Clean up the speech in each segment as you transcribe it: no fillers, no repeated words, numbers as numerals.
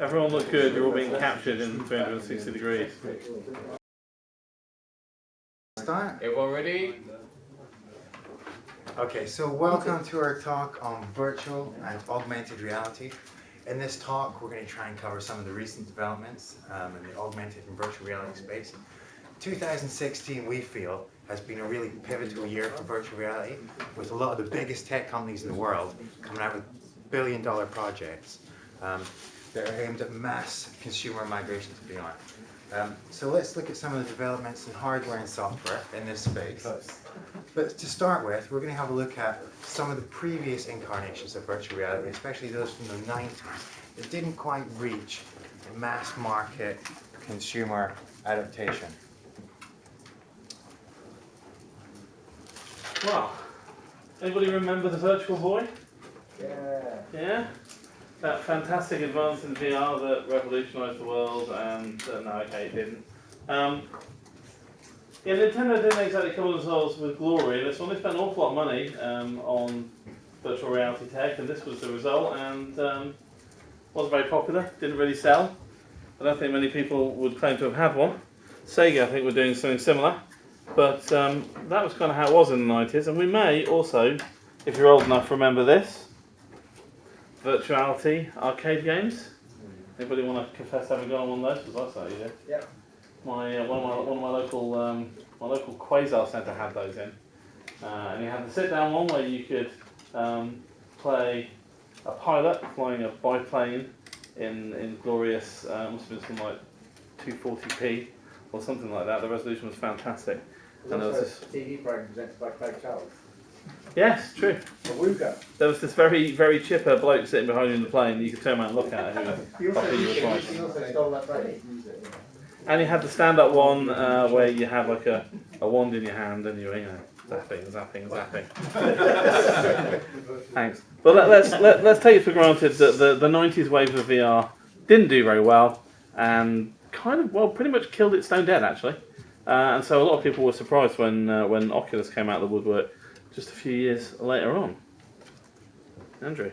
Everyone look good, you're all being captured in 360 degrees. Start? Everyone ready? Okay, so welcome to our talk on virtual and augmented reality. In this talk, we're going to try and cover some of the recent developments in the augmented and virtual reality space. 2016, we feel, has been a really pivotal year for virtual reality, with a lot of the biggest tech companies in the world coming out with billion-dollar projects that are aimed at mass consumer migration to VR. So let's look at some of the developments in hardware and software in this space. But to start with, we're going to have a look at some of the previous incarnations of virtual reality, especially those from the 90s, that didn't quite reach mass market consumer adaptation. Well, anybody remember the Virtual Boy? Yeah? That fantastic advance in VR that revolutionised the world, and no, okay, it didn't. Yeah, Nintendo didn't exactly come themselves with glory in this one. They spent an awful lot of money on virtual reality tech, and this was the result, and wasn't very popular, didn't really sell. I don't think many people would claim to have had one. Sega, I think, were doing something similar, but that was kind of how it was in the 90s, and we may also, if you're old enough, remember this. Virtuality arcade games. Anybody want to confess having gone on one of those? Because I certainly did. Yep. One of my local Quasar Centre had those in, and you had the sit-down one where you could play a pilot flying a biplane in glorious, must have been something like 240p or something like that. The resolution was fantastic. And there was this TV program presented by Craig Charles. Yes, true. Awooga. There was this very, very chipper bloke sitting behind you in the plane that you could turn around and look at who was offering you advice. He also stole that phrase. And you had the stand-up one where you have like a wand in your hand and you're, zapping. Thanks. But let's take it for granted that the 90s wave of VR didn't do very well and pretty much killed it stone dead actually. And so a lot of people were surprised when Oculus came out of the woodwork just a few years later on. Andrew?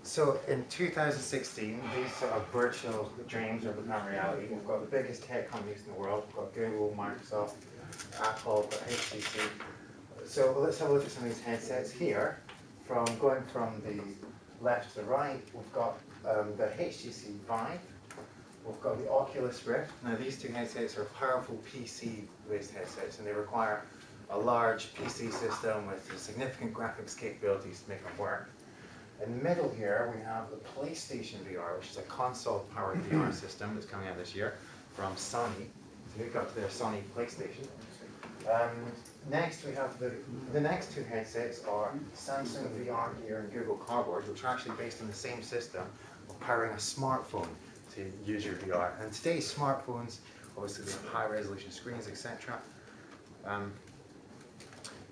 So in 2016, these sort of virtual dreams are becoming reality. We've got the biggest tech companies in the world. We've got Google, Microsoft, Apple, HTC. So let's have a look at some of these headsets here. Going from the left to the right, we've got the HTC Vive. We've got the Oculus Rift. Now these two headsets are powerful PC-based headsets, and they require a large PC system with significant graphics capabilities to make them work. In the middle here, we have the PlayStation VR, which is a console-powered VR system that's coming out this year from Sony. So we've got their Sony PlayStation. Next, we have the next two headsets are Samsung VR Gear and Google Cardboard, which are actually based on the same system of powering a smartphone to use your VR. And today's smartphones, obviously, they have high-resolution screens, etc.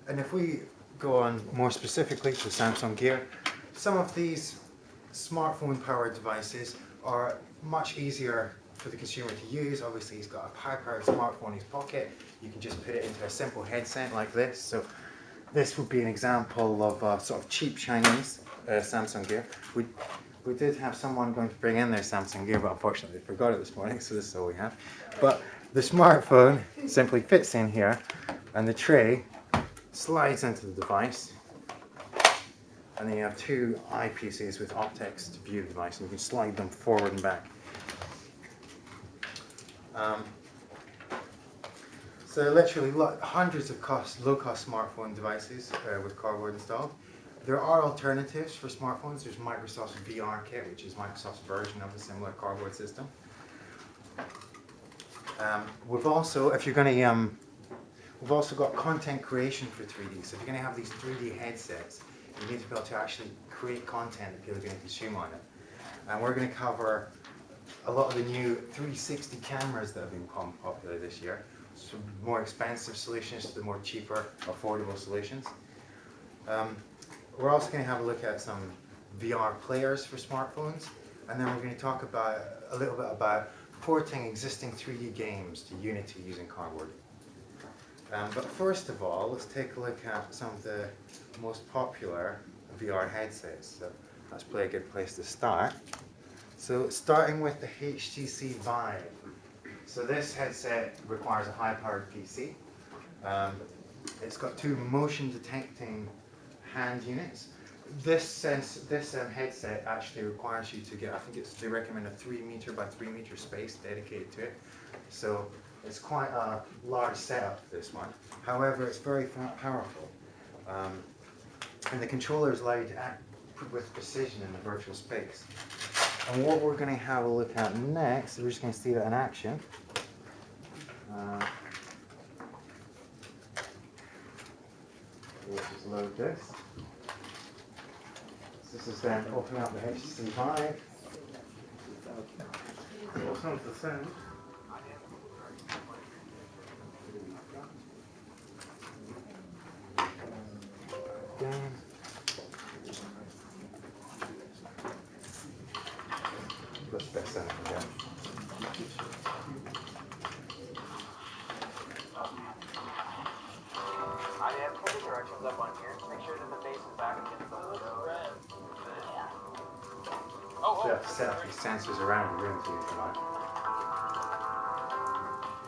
And if we go on more specifically to Samsung Gear, some of these smartphone-powered devices are much easier for the consumer to use. Obviously, he's got a high-powered smartphone in his pocket. You can just put it into a simple headset like this. So this would be an example of sort of cheap Chinese Samsung Gear. We did have someone going to bring in their Samsung Gear, but unfortunately they forgot it this morning, so this is all we have. But the smartphone simply fits in here, and the tray slides into the device, and then you have two eyepieces with optics to view the device, and you can slide them forward and back. So literally hundreds of low-cost smartphone devices with cardboard installed. There are alternatives for smartphones. There's Microsoft's VR Kit, which is Microsoft's version of a similar cardboard system. We've also, we've also got content creation for 3D. So if you're going to have these 3D headsets, you need to be able to actually create content that people are going to consume on it. And we're going to cover a lot of the new 360 cameras that have been popular this year. So more expensive solutions to the more cheaper, affordable solutions. We're also going to have a look at some VR players for smartphones, and then we're going to talk about a little bit about porting existing 3D games to Unity using cardboard. But first of all, let's take a look at some of the most popular VR headsets. So let's play a good place to start. So starting with the HTC Vive. So this headset requires a high-powered PC. It's got two motion detecting hand units. This headset actually requires you to get, I think they recommend a 3 meter by 3 meter space dedicated to it. So it's quite a large setup, this one. However, it's very powerful. And the controllers allow you to act with precision in the virtual space. And what we're going to have a look at next, we're just going to see that in action. Let's just load this. This is then opening up the HTC Vive. What sounds the sound? Again. Let's fix that again. I have put the directions up on here. Make sure that the face is back against the window. So you have to set up these sensors around the room to use the mic.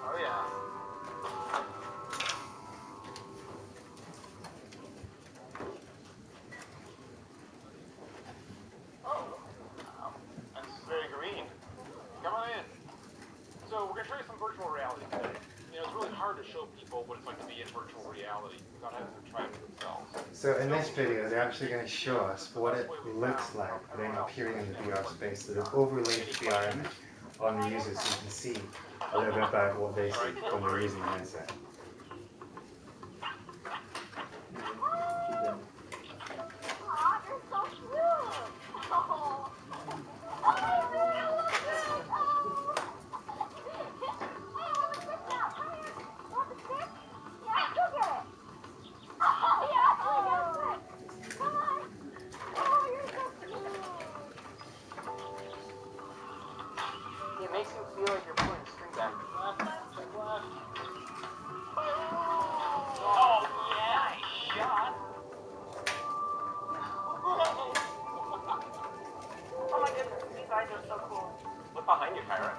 Oh yeah. Oh, wow. That's very green. Come on in. So we're gonna show you some virtual reality today. You know, it's really hard to show people what it's like to be in virtual reality without having to try it for themselves. So in this video, they're actually going to show us what it looks like then appearing in the VR space. So they've overlaid the VR image on the user so you can see a little bit about what they see when they're using the headset. It makes you feel like you're pulling string back. Oh, yeah, nice shot. Oh my goodness, these eyes are so cool. Look behind you, Kyra.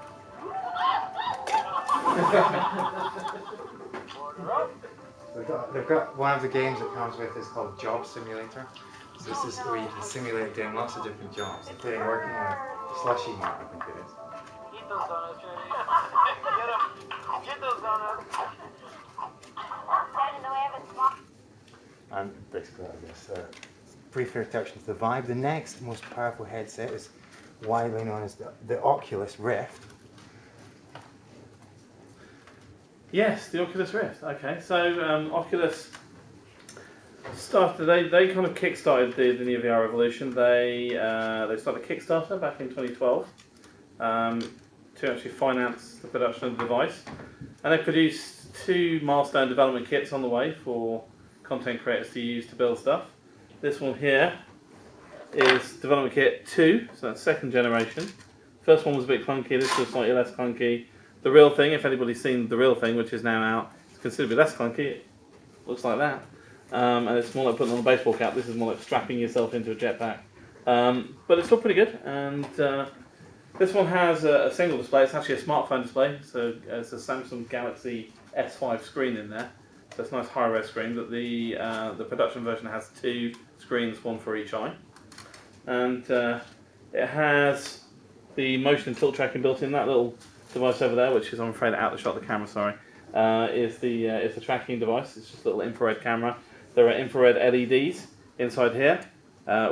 Order up. They've got one of the games that comes with is called Job Simulator. So this is where you can simulate doing lots of different jobs, including working on a slushy mart, I think it is. Eat those donuts, Jenny. Get them. Get those donuts. And basically, I guess, brief introduction to the Vive. The next most powerful headset is widely known as the Oculus Rift. Yes, the Oculus Rift. Okay, so Oculus started. They kind of kickstarted the new VR revolution. They started Kickstarter back in 2012 to actually finance the production of the device, and they produced 2 milestone development kits on the way for content creators to use to build stuff. This one here is development kit 2, so that's 2nd generation. First one was a bit clunky. This was slightly less clunky. The real thing, if anybody's seen the real thing, which is now out, it's considerably less clunky. It looks like that. And it's more like putting on a baseball cap. This is more like strapping yourself into a jetpack. But it's still pretty good. And this one has a single display. It's actually a smartphone display. So it's a Samsung Galaxy S5 screen in there. So it's a nice high-res screen. But the production version has 2 screens, one for each eye. And it has the motion and tilt tracking built in. That little device over there, which is, I'm afraid, out the shot of the camera, sorry, is the tracking device. It's just a little infrared camera. There are infrared LEDs inside here,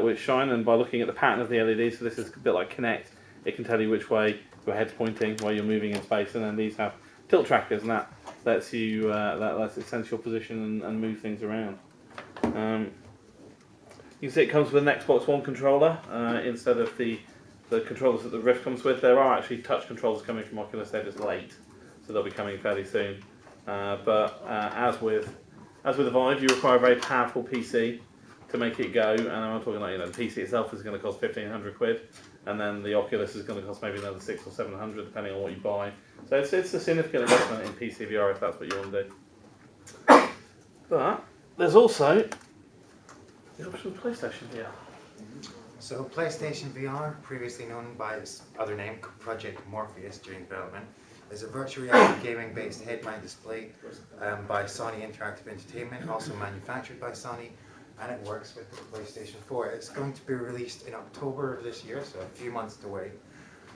which shine, and by looking at the pattern of the LEDs, so this is a bit like Kinect, it can tell you which way your head's pointing while you're moving in space, and then these have tilt trackers, and that lets you, that lets it sense your position and move things around. You can see it comes with an Xbox One controller instead of the controllers that the Rift comes with. There are actually touch controllers coming from Oculus. They're just late, so they'll be coming fairly soon. But as with the Vive, you require a very powerful PC to make it go. And I'm talking like, the PC itself is going to cost £1,500, and then the Oculus is going to cost maybe another £600 or £700 depending on what you buy. So it's a significant investment in PC VR if that's what you want to do. But there's also the option of PlayStation VR. So PlayStation VR, previously known by its other name, Project Morpheus during development, is a virtual reality gaming-based head-mount display by Sony Interactive Entertainment, also manufactured by Sony, and it works with the PlayStation 4. It's going to be released in October of this year, so a few months away.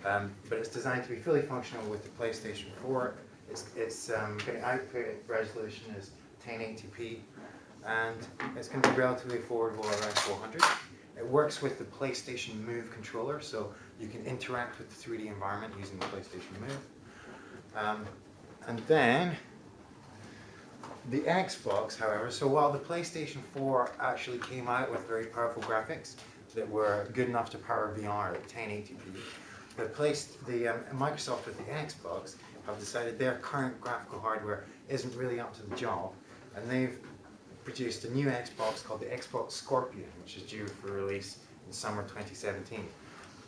But it's designed to be fully functional with the PlayStation 4. Its output resolution is 1080p, and it's going to be relatively affordable, around 400. It works with the PlayStation Move controller, so you can interact with the 3D environment using the PlayStation Move. And then the Xbox, however, so while the PlayStation 4 actually came out with very powerful graphics that were good enough to power VR at 1080p, Microsoft with the Xbox have decided their current graphical hardware isn't really up to the job, and they've produced a new Xbox called the Xbox Scorpion, which is due for release in summer 2017.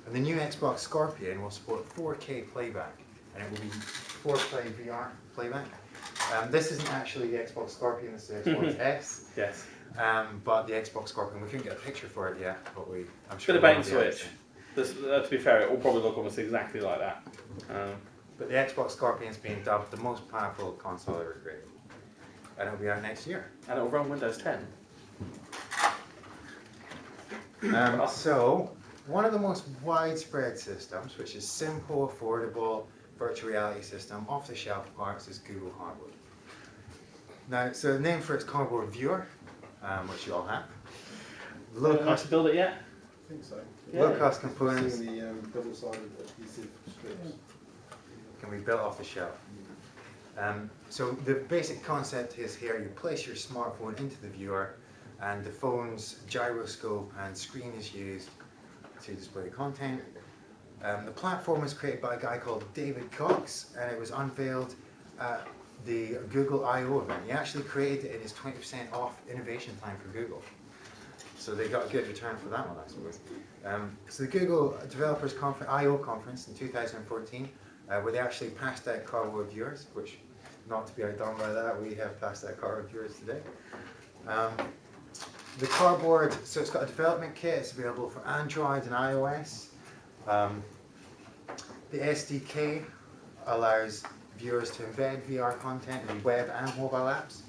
And the new Xbox Scorpion will support 4K playback, and it will be 4K VR playback. This isn't actually the Xbox Scorpion, this is the Xbox S. Yes. But the Xbox Scorpion, we couldn't get a picture for it yet, but I'm Bit sure of bait and switch. To be fair, it will probably look almost exactly like that. But the Xbox Scorpion is being dubbed the most powerful console ever created. And it'll be out next year. And it'll run Windows 10. So, one of the most widespread systems, which is simple, affordable, virtual reality system, off-the-shelf parts, is Google Hardware. Now, so the name for its cardboard viewer, which you all have. Low cost to build it yet? I think so. Yeah. Low-cost components Seeing the double-sided adhesive strips. can be built off the shelf. So the basic concept is here, you place your smartphone into the viewer, and the phone's gyroscope and screen is used to display content. The platform was created by a guy called David Cox, and it was unveiled at the Google I/O event. He actually created it in his 20% off innovation time for Google. So they got a good return for that one, I suppose. So the Google Developers I/O conference in 2014, where they actually passed out cardboard viewers, which, not to be outdone by that, we have passed out cardboard viewers today. The cardboard, so it's got a development kit, it's available for Android and iOS. The SDK allows viewers to embed VR content in web and mobile apps.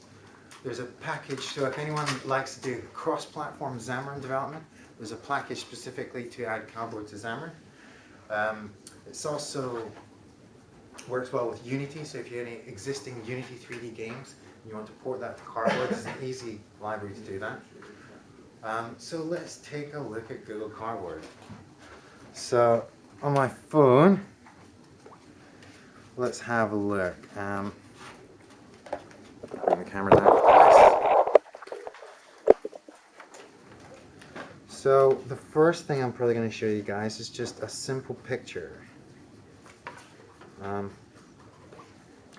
There's a package, so if anyone likes to do cross-platform Xamarin development, there's a package specifically to add cardboard to Xamarin. It's also works well with Unity, so if you have any existing Unity 3D games and you want to port that to cardboard, it's an easy library to do that. So let's take a look at Google Cardboard. So on my phone, let's have a look. Bring the camera down. So the first thing I'm probably going to show you guys is just a simple picture.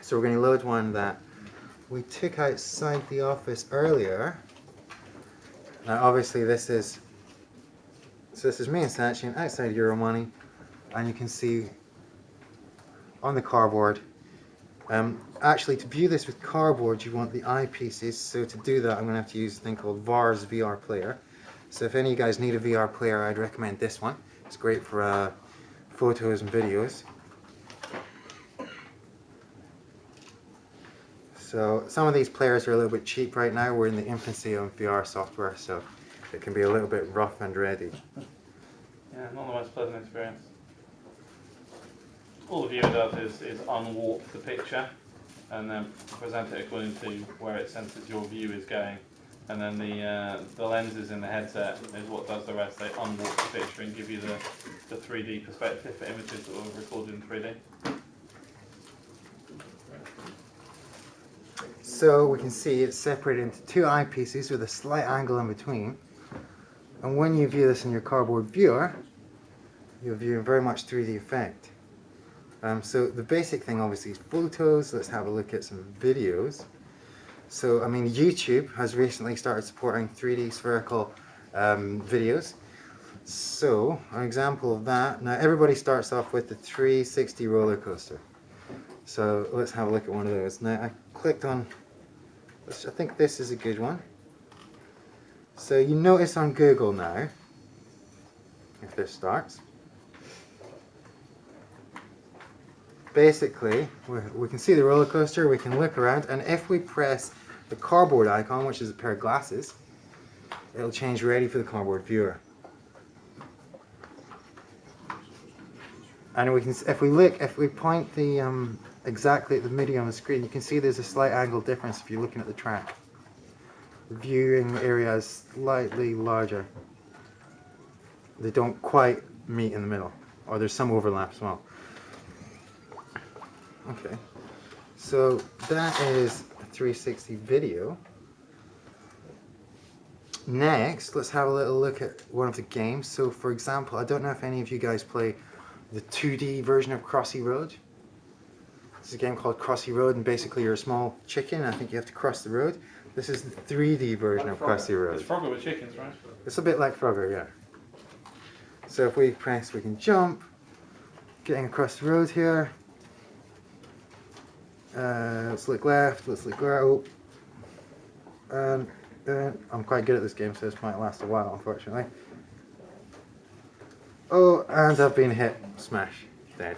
So we're going to load one that we took outside the office earlier. Now obviously this is me and Sachi outside Euromoney, and you can see on the cardboard. Actually, to view this with cardboard, you want the eyepieces. So to do that, I'm going to have to use a thing called VAR's VR Player. So if any of you guys need a VR player, I'd recommend this one. It's great for photos and videos. So some of these players are a little bit cheap right now. We're in the infancy of VR software, so it can be a little bit rough and ready. Yeah, not the most pleasant experience. All the viewer does is unwarp the picture and then present it according to where it senses your view is going. And then the lenses in the headset is what does the rest. They unwarp the picture and give you the 3D perspective for images that were recorded in 3D. So we can see it's separated into two eyepieces with a slight angle in between. And when you view this in your cardboard viewer, you'll view a very much 3D effect. So the basic thing obviously is photos. Let's have a look at some videos. So I mean, YouTube has recently started supporting 3D spherical videos. So an example of that, now everybody starts off with the 360 roller coaster. So let's have a look at one of those. Now I clicked on, I think this is a good one. So you notice on Google now, if this starts. Basically, we can see the roller coaster, we can look around, and if we press the cardboard icon, which is a pair of glasses, it'll change ready for the cardboard viewer. And we can, if we point the exactly at the MIDI on the screen, you can see there's a slight angle difference if you're looking at the track. The viewing area is slightly larger. They don't quite meet in the middle, or there's some overlap as well. Okay, so that is a 360 video. Next, let's have a little look at one of the games. So for example, I don't know if any of you guys play the 2D version of Crossy Road. This is a game called Crossy Road, and basically you're a small chicken. I think you have to cross the road. This is the 3D version of Crossy Road. It's Frogger with chickens, right? It's a bit like Frogger, yeah. So if we press, we can jump. Getting across the road here. Let's look left, let's look right. Oh. I'm quite good at this game, so this might last a while, unfortunately. Oh, and I've been hit. Smash. Dead.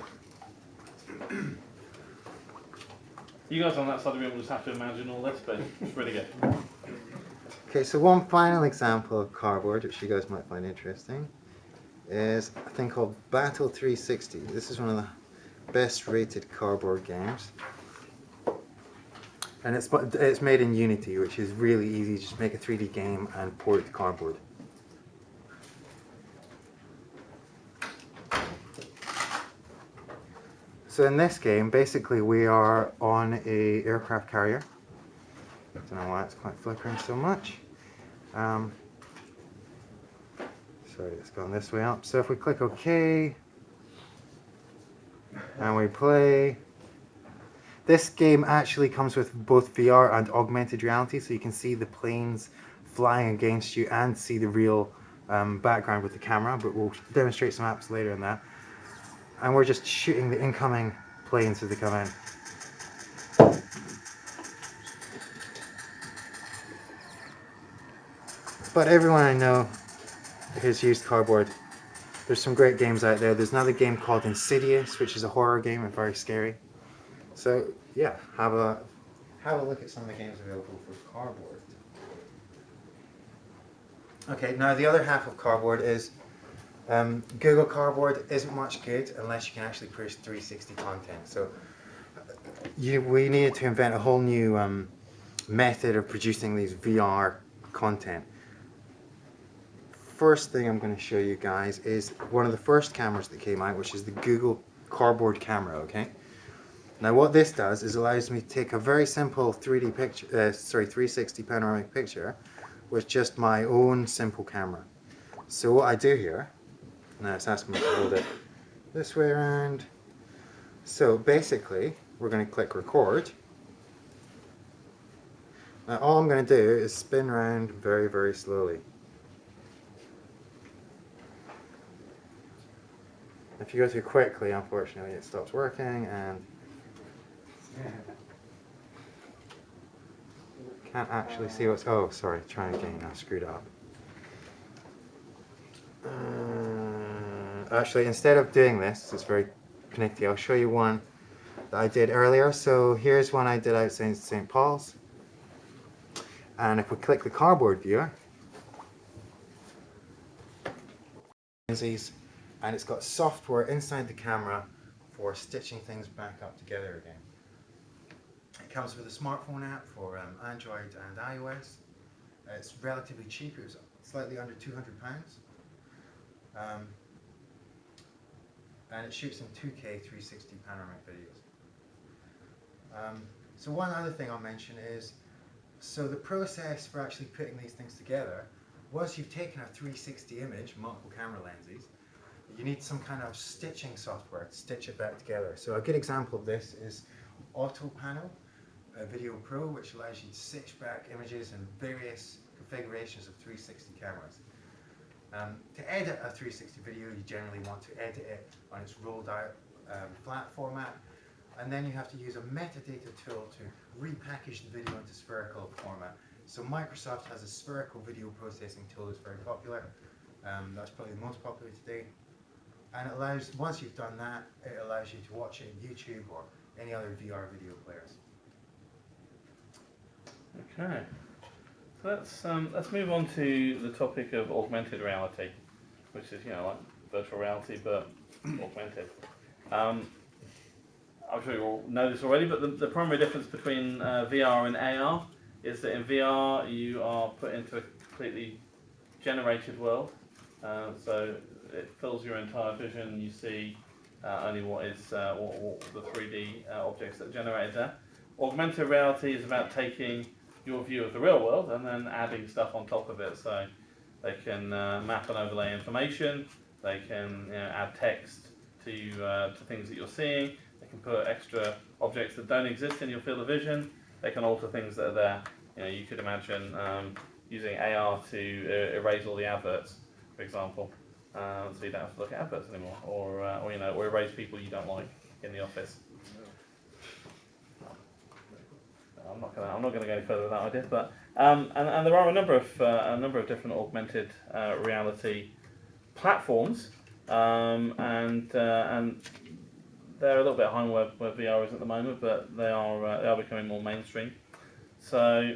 You guys on that side of the room will just have to imagine all this, but it's really good. Okay, so one final example of cardboard, which you guys might find interesting, is a thing called Battle 360. This is one of the best rated cardboard games. And it's made in Unity, which is really easy. Just make a 3D game and port it to cardboard. So in this game, basically we are on a aircraft carrier. I don't know why it's quite flickering so much. Sorry, it's gone this way up. So if we click OK, and we play, this game actually comes with both VR and augmented reality, so you can see the planes flying against you and see the real background with the camera, but we'll demonstrate some apps later on that. And we're just shooting the incoming planes as they come in. But everyone I know has used cardboard. There's some great games out there. There's another game called Insidious, which is a horror game and very scary. So yeah, have a look at some of the games available for cardboard. Okay, now the other half of cardboard is Google Cardboard isn't much good unless you can actually push 360 content. So we needed to invent a whole new method of producing these VR content. First thing I'm going to show you guys is one of the first cameras that came out, which is the Google Cardboard camera. Okay. Now what this does is allows me to take a very simple 3D picture, 360 panoramic picture with just my own simple camera. So what I do here, now it's asking me to hold it this way around. So basically, we're going to click record. Now all I'm going to do is spin around very, very slowly. If you go too quickly, unfortunately, it stops working and can't actually see what's... Oh, sorry, try again, I screwed up. Actually, instead of doing this, it's very panicky, I'll show you one that I did earlier. So here's one I did out in St. Paul's. And if we click the cardboard viewer, and it's got software inside the camera for stitching things back up together again. It comes with a smartphone app for Android and iOS. It's relatively cheap, it was slightly under £200. And it shoots in 2K 360 panoramic videos. So one other thing I'll mention is, so the process for actually putting these things together, once you've taken a 360 image, multiple camera lenses, you need some kind of stitching software to stitch it back together. So a good example of this is AutoPanel Video Pro, which allows you to stitch back images in various configurations of 360 cameras. To edit a 360 video, you generally want to edit it on its rolled out flat format, and then you have to use a metadata tool to repackage the video into spherical format. So Microsoft has a spherical video processing tool that's very popular. That's probably the most popular today. And it allows, once you've done that, it allows you to watch it in YouTube or any other VR video players. Okay. So let's move on to the topic of augmented reality, which is, you know, like virtual reality but augmented. I'm sure you all know this already, but the primary difference between VR and AR is that in VR you are put into a completely generated world, so it fills your entire vision. You see only what is what the 3D objects that are generated there. Augmented reality is about taking your view of the real world and then adding stuff on top of it. So they can map and overlay information. They can, you know, add text to things that you're seeing. They can put extra objects that don't exist in your field of vision. They can alter things that are there. You know, you could imagine using AR to erase all the adverts, for example, so you don't have to look at adverts anymore, or you know, or erase people you don't like in the office. I'm not gonna go any further with that idea, but and there are a number of different augmented reality platforms, and they're a little bit behind where VR is at the moment, but they are becoming more mainstream. So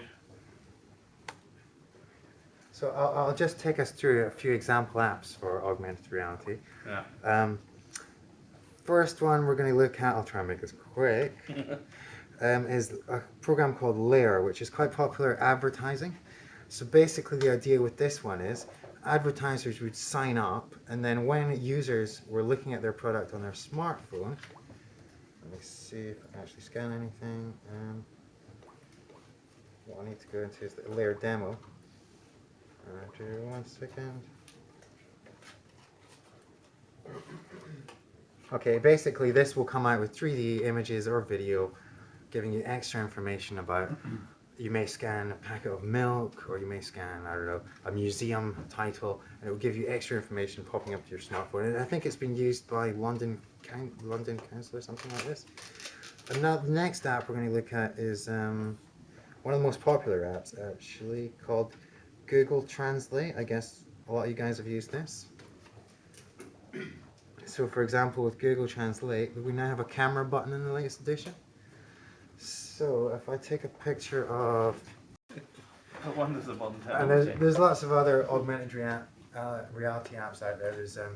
I'll just take us through a few example apps for augmented reality. yeah. First one we're going to look at, I'll try and make this quick, is a program called Layer, which is quite popular advertising. So basically the idea with this one is advertisers would sign up, and then when users were looking at their product on their smartphone, let me see if I can actually scan anything. What I need to go into is the Layer demo. Do 1 second. Okay, basically this will come out with 3D images or video, giving you extra information about, you may scan a packet of milk, or you may scan, I don't know, a museum title, and it will give you extra information popping up to your smartphone. And I think it's been used by London Council or something like this. And now the next app we're going to look at is one of the most popular apps, actually, called Google Translate. I guess a lot of you guys have used this. So for example, with Google Translate, we now have a camera button in the latest edition. So if I take a picture of... Wonders of modern And technology. there's lots of other augmented reality apps out there. There's I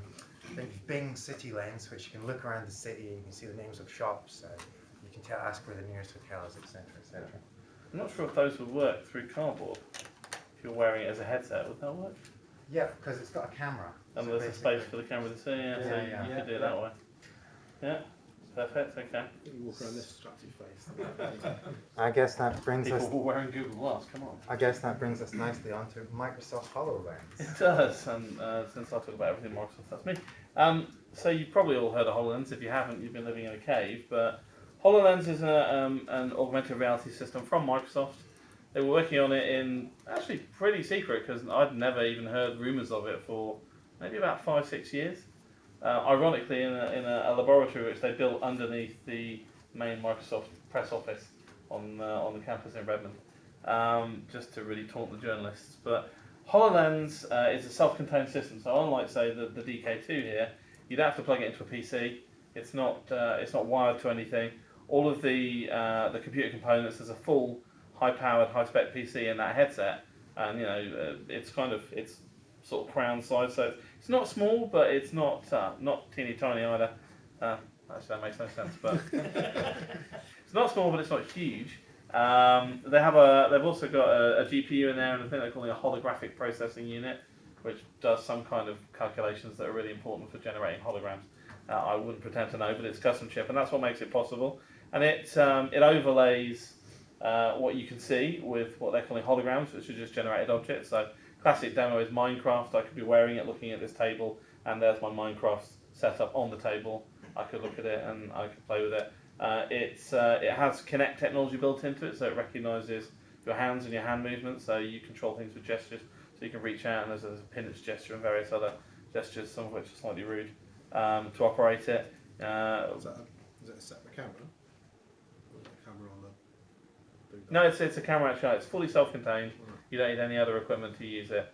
think Bing City Lens, which you can look around the city and you can see the names of shops. You can ask where the nearest hotel is, etc., etc. I'm not sure if those would work through cardboard. If you're wearing it as a headset, would that work? Yeah, because it's got a camera. And So there's a basically- space for the camera to see, so Yeah. you could do it that way. Yeah, perfect, okay. You walk around this distracted face. I guess that brings People us. were wearing Google Glass, come on. I guess that brings us nicely onto Microsoft Hololens. It does, and since I talk about everything Microsoft, that's me. So you've probably all heard of HoloLens. If you haven't, you've been living in a cave. But HoloLens is an augmented reality system from Microsoft. They were working on it in actually pretty secret, because I'd never even heard rumours of it for maybe about 5-6 years. Ironically, in a laboratory which they built underneath the main Microsoft press office on the campus in Redmond, just to really taunt the journalists. But HoloLens is a self-contained system, so unlike say the DK2 here, you don't have to plug it into a PC. It's not wired to anything. All of the computer components, there's a full high-powered, high-spec PC in that headset, and you know it's sort of crown size, so it's not small, but it's not teeny tiny either. Actually, that makes no sense, but it's not small, but it's not huge. They've also got a GPU in there, and I think they're calling it a holographic processing unit, which does some kind of calculations that are really important for generating holograms. I wouldn't pretend to know, but it's custom chip, and that's what makes it possible. And it overlays what you can see with what they're calling holograms, which are just generated objects. So classic demo is Minecraft. I could be wearing it, looking at this table, and there's my Minecraft setup on the table. I could look at it and I could play with it. It has Kinect technology built into it, so it recognises your hands and your hand movements, so you control things with gestures. So you can reach out, and there's a pinch gesture and various other gestures, some of which are slightly rude, to operate it. Is that a separate camera? Or is it a camera on the... No, it's a camera actually. It's fully self-contained. You don't need any other equipment to use it.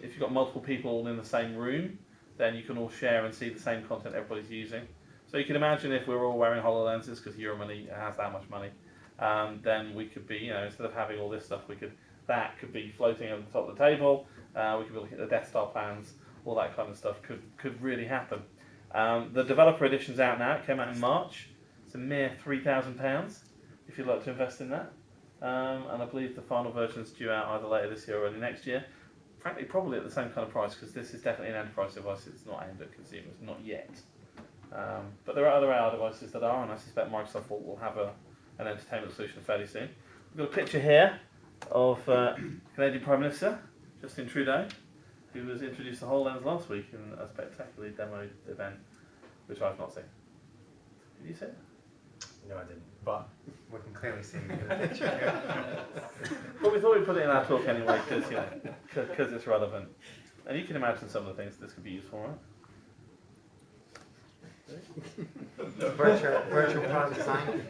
If you've got multiple people in the same room, then you can all share and see the same content everybody's using. So you can imagine if we're all wearing HoloLenses because Euromoney has that much money, then we could be, instead of having all this stuff, that could be floating over the top of the table. We could be looking at the Death Star plans, all that kind of stuff could really happen. The developer edition's out now. It came out in March. It's a mere £3,000 if you'd like to invest in that. And I believe the final version's due out either later this year or early next year. Frankly, probably at the same kind of price because this is definitely an enterprise device. It's not aimed at consumers, not yet. But there are other AR devices that are, and I suspect Microsoft will have an entertainment solution fairly soon. We've got a picture here of Canadian Prime Minister Justin Trudeau, who was introduced to HoloLens last week in a spectacularly demoed event, which I've not seen. Did you see it? No, I didn't. But we can clearly see the picture here. But we thought we'd put it in our talk anyway, because it's relevant. And you can imagine some of the things this could be used for, right? Virtual product design.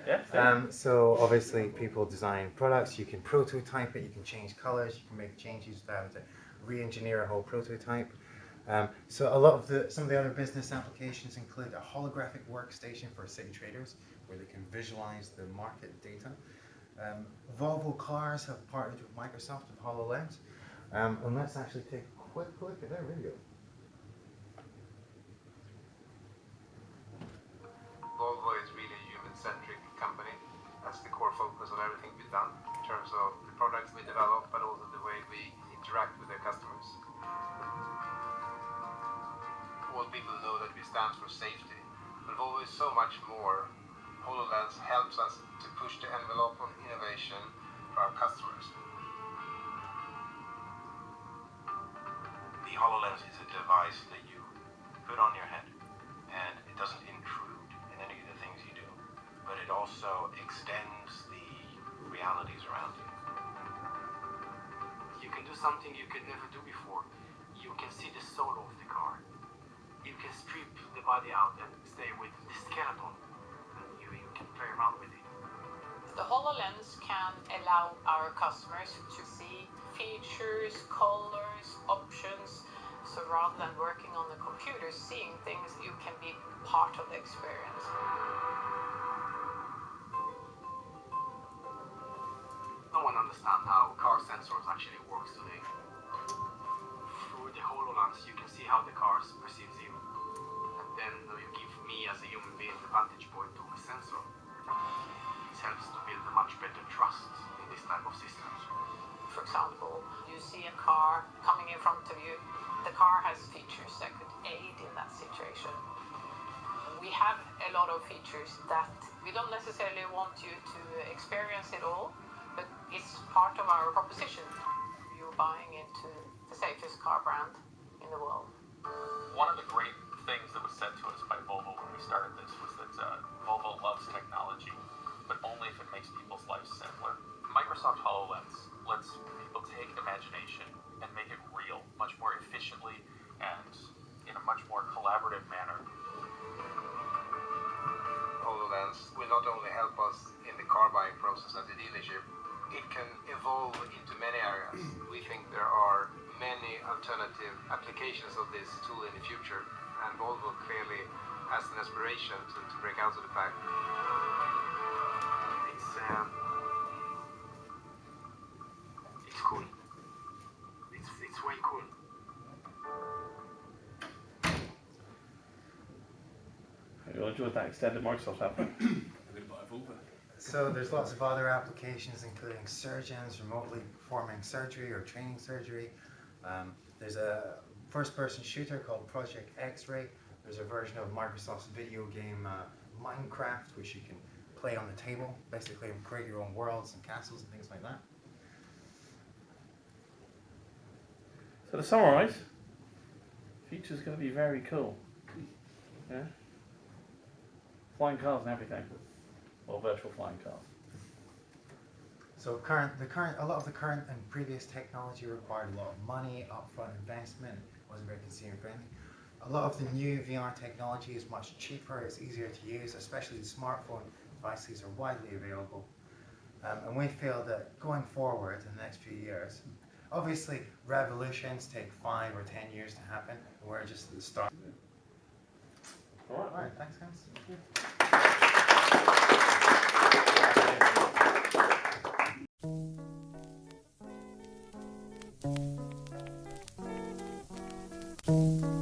Yeah. So obviously people design products, you can prototype it, you can change colors, you can make changes without having to re-engineer a whole prototype. So some of the other business applications include a holographic workstation for city traders where they can visualize the market data. Volvo cars have partnered with Microsoft and HoloLens. And let's actually take a quick look at their video. Volvo is really a human-centric company. That's the core focus of everything we've done in terms of the products we develop, but also the way we interact with their customers. All people know that we stand for safety, but Volvo is so much more. HoloLens helps us to push the envelope on innovation for our customers. The HoloLens is a device that you put on your head, and it doesn't intrude in any of the things you do, but it also extends the realities around you. You can do something you could never do before. You can see the soul of the car. You can strip the body out and stay with the skeleton. And you can play around with it. The HoloLens can allow our customers to see features, colors, options. So rather than working on the computer, seeing things, you can be part of the experience. No one understands how car sensors actually works today. Through the HoloLens, you can see how the car perceives you. And then you give me as a human being the vantage point of a sensor. It helps to build a much better trust in this type of systems. For example, you see a car coming in front of you. The car has features that could aid in that situation. We have a lot of features that we don't necessarily want you to experience it all, but it's part of our proposition. You're buying into the safest car brand in the world. One of the great things that was said to us by Volvo when we started this was that Volvo loves technology, but only if it makes people's lives simpler. Microsoft HoloLens lets people take imagination and make it real much more efficiently and in a much more collaborative manner. HoloLens will not only help us in the car buying process at the dealership, it can evolve into many areas. We think there are many alternative applications of this tool in the future, and Volvo clearly has an aspiration to break out of the pack. It's cool. It's way cool. You enjoyed that extended Microsoft app? So there's lots of other applications, including surgeons remotely performing surgery or training surgery. There's a first-person shooter called Project X-Ray. There's a version of Microsoft's video game Minecraft, which you can play on the table, basically and create your own worlds and castles and things like that. So to summarise, the future's going to be very cool. Yeah? Flying cars and everything. Or virtual flying cars. So a lot of the current and previous technology required a lot of money, upfront investment, wasn't very consumer friendly. A lot of the new VR technology is much cheaper, it's easier to use, especially the smartphone devices are widely available. And we feel that going forward in the next few years, Obviously, revolutions take 5 or 10 years to happen, and we're just at the start. All right. Alright, thanks guys. Thank you.